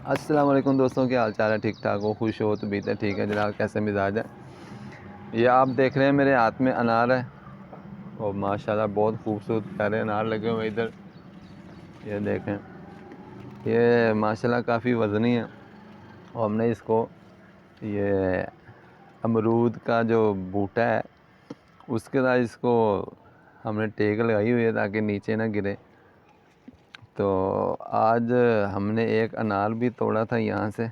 السلام علیکم دوستوں، کیا حال چال ہے؟ ٹھیک ٹھاک ہو؟ خوش ہو تو بیتے ٹھیک ہے جناب۔ کیسے مزاج ہے؟ یہ آپ دیکھ رہے ہیں میرے ہاتھ میں انار ہے، اور ماشاءاللہ بہت خوبصورت پیارے انار لگے ہوئے ادھر۔ یہ دیکھیں، یہ ماشاءاللہ کافی وزنی ہے، اور ہم نے اس کو یہ امرود کا جو بوٹا ہے اس کے ساتھ اس کو ہم نے ٹیک لگائی ہوئی ہے تاکہ نیچے نہ گرے۔ تو آج ہم نے ایک انار بھی توڑا تھا یہاں سے،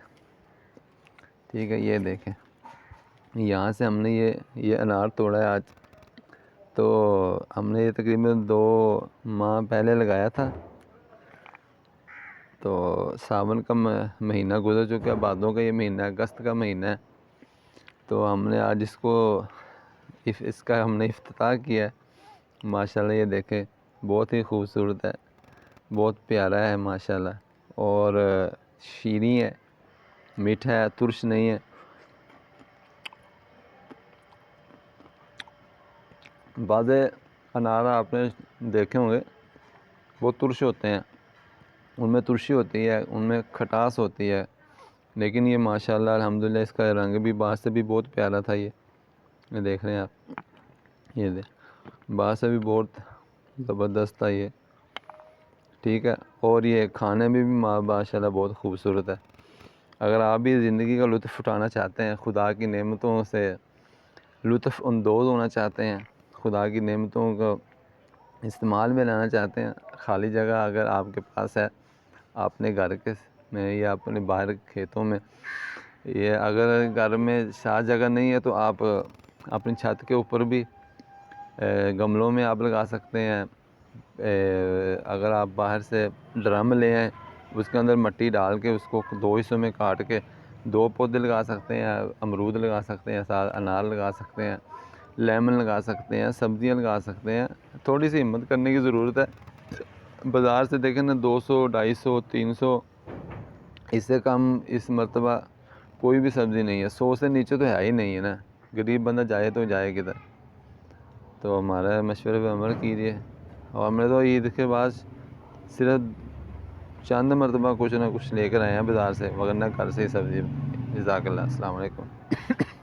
ٹھیک ہے۔ یہ دیکھیں، یہاں سے ہم نے یہ انار توڑا ہے آج۔ تو ہم نے یہ تقریباً 2 ماہ پہلے لگایا تھا، تو ساون کا مہینہ گزر چکا ہے، بعدوں کا یہ مہینہ ہے، اگست کا مہینہ ہے۔ تو ہم نے آج اس کا ہم نے افتتاح کیا ہے۔ ماشاءاللہ یہ دیکھیں، بہت ہی خوبصورت ہے، بہت پیارا ہے ماشاءاللہ، اور شیریں ہے، میٹھا ہے، ترش نہیں ہے۔ بعض انار آپ نے دیکھے ہوں گے وہ ترش ہوتے ہیں، ان میں ترشی ہوتی ہے، ان میں کھٹاس ہوتی ہے، لیکن یہ ماشاءاللہ الحمدللہ اس کا رنگ بھی باہر سے بھی بہت پیارا تھا۔ یہ دیکھ رہے ہیں آپ، یہ باہر سے بھی بہت زبردست تھا یہ، ٹھیک ہے۔ اور یہ کھانے میں بھی ماشاءاللہ بہت خوبصورت ہے۔ اگر آپ بھی زندگی کا لطف اٹھانا چاہتے ہیں، خدا کی نعمتوں سے لطف اندوز ہونا چاہتے ہیں، خدا کی نعمتوں کو استعمال میں لانا چاہتے ہیں، خالی جگہ اگر آپ کے پاس ہے اپنے گھر میں یا اپنے باہر کھیتوں میں، یہ اگر گھر میں شاید جگہ نہیں ہے تو آپ اپنی چھت کے اوپر بھی گملوں میں آپ لگا سکتے ہیں۔ اگر آپ باہر سے ڈرم لے آئیں، اس کے اندر مٹی ڈال کے اس کو 2 حصوں میں کاٹ کے 2 پودے لگا سکتے ہیں، امرود لگا سکتے ہیں، ساتھ انار لگا سکتے ہیں، لیمن لگا سکتے ہیں، سبزیاں لگا سکتے ہیں۔ تھوڑی سی ہمت کرنے کی ضرورت ہے۔ بازار سے دیکھیں نا 200، 250، 300، اس سے کم اس مرتبہ کوئی بھی سبزی نہیں ہے۔ 100 سے نیچے تو ہے ہی نہیں ہے نا، غریب بندہ جائے تو جائے کدھر؟ تو ہمارا مشورے پہ عمل کیجیے۔ اور ہم نے تو عید کے بعد صرف چند مرتبہ کچھ نہ کچھ لے کر آئے ہیں بازار سے، ورنہ گھر سے ہی سبزی۔ جزاک اللہ، السلام علیکم۔